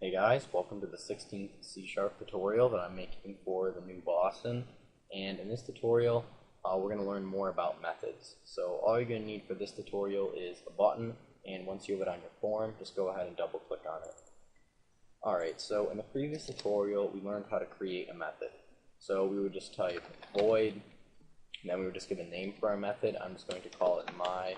Hey guys, welcome to the 16th C# tutorial that I'm making for the new Boston. And in this tutorial, we're going to learn more about methods. So all you're going to need for this tutorial is a button, and once you have it on your form, just go ahead and double click on it. Alright, so in the previous tutorial, we learned how to create a method. So we would just type void, and then we would just give a name for our method. I'm just going to call it my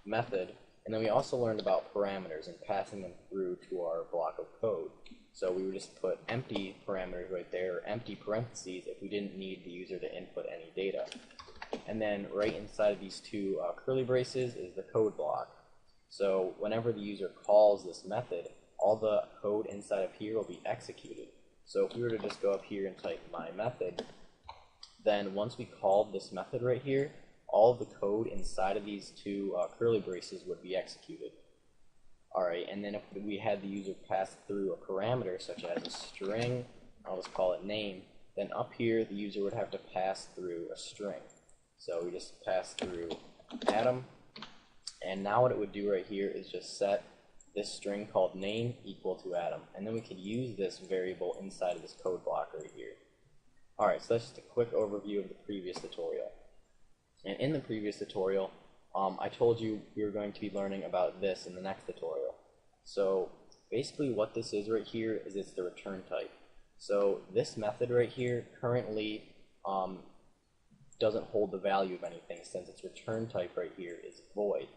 method. And then we also learned about parameters and passing them through to our block of code. So we would just put empty parameters right there, or empty parentheses, if we didn't need the user to input any data. And then right inside of these two curly braces is the code block. So whenever the user calls this method, all the code inside of here will be executed. So if we were to just go up here and type my method, then once we called this method right here, all of the code inside of these two curly braces would be executed. Alright, and then if we had the user pass through a parameter such as a string, I'll just call it name, then up here the user would have to pass through a string. So we just pass through Adam, and now what it would do right here is just set this string called name equal to Adam, and then we could use this variable inside of this code block right here. Alright, so that's just a quick overview of the previous tutorial. And in the previous tutorial, I told you we were going to be learning about this in the next tutorial. So basically what this is right here is it's the return type. So this method right here currently doesn't hold the value of anything, since its return type right here is void.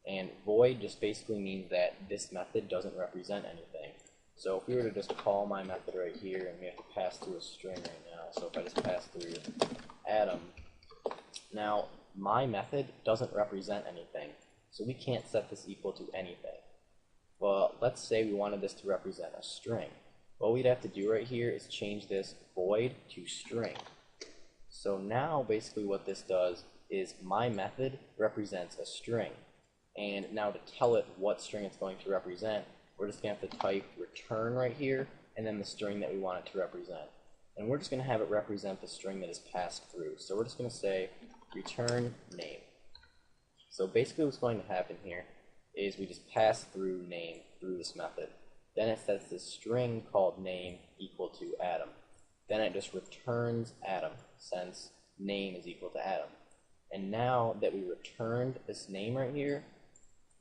And void just basically means that this method doesn't represent anything. So if we were to just call my method right here, and we have to pass through a string right now, so if I just pass through Adam, now my method doesn't represent anything, so we can't set this equal to anything. Well, let's say we wanted this to represent a string. What we'd have to do right here is change this void to string. So now basically what this does is my method represents a string, and now to tell it what string it's going to represent, we're just going to have to type return right here and then the string that we want it to represent. And we're just going to have it represent the string that is passed through. So we're just going to say return name. So basically what's going to happen here is we just pass through name through this method. Then it sets this string called name equal to Adam. Then it just returns Adam, since name is equal to Adam. And now that we returned this name right here,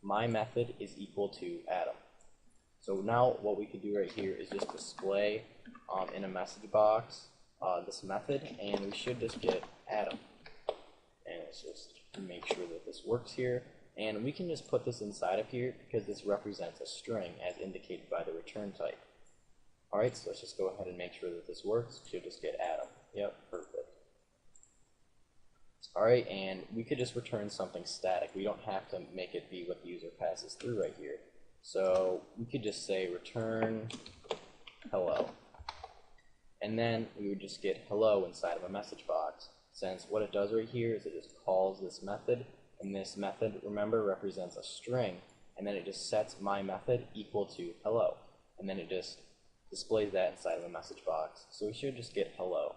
my method is equal to Adam. So now what we could do right here is just display in a message box this method, and we should just get Adam. And let's just make sure that this works here. And we can just put this inside of here because this represents a string as indicated by the return type. Alright, so let's just go ahead and make sure that this works. We should just get Adam. Yep, perfect. Alright, and we could just return something static. We don't have to make it be what the user passes through right here. So we could just say return hello. And then we would just get hello inside of a message box, since what it does right here is it just calls this method, and this method, remember, represents a string, and then it just sets my method equal to hello, and then it just displays that inside of a message box. So we should just get hello.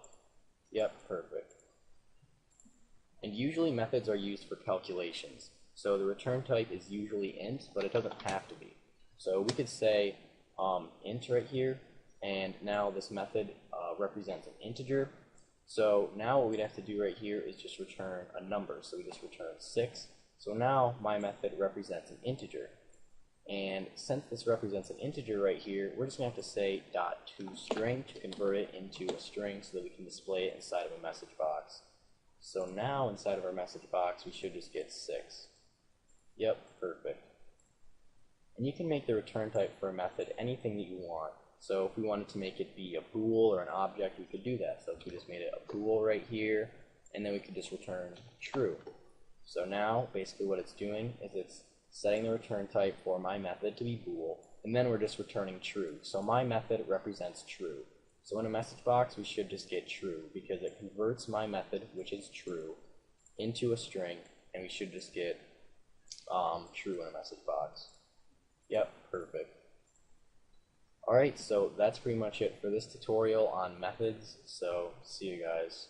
Yep, perfect. And usually methods are used for calculations. So the return type is usually int, but it doesn't have to be. So we could say int right here, and now this method represents an integer. So now what we'd have to do right here is just return a number. So we just return 6. So now my method represents an integer. And since this represents an integer right here, we're just going to have to say .toString to convert it into a string so that we can display it inside of a message box. So now inside of our message box we should just get 6. Yep, perfect. And you can make the return type for a method anything that you want. So if we wanted to make it be a bool or an object, we could do that. So if we just made it a bool right here, and then we could just return true. So now basically what it's doing is it's setting the return type for my method to be bool, and then we're just returning true. So my method represents true. So in a message box we should just get true, because it converts my method, which is true, into a string, and we should just get true in a message box. Yep, perfect. Alright, so that's pretty much it for this tutorial on methods, so see you guys.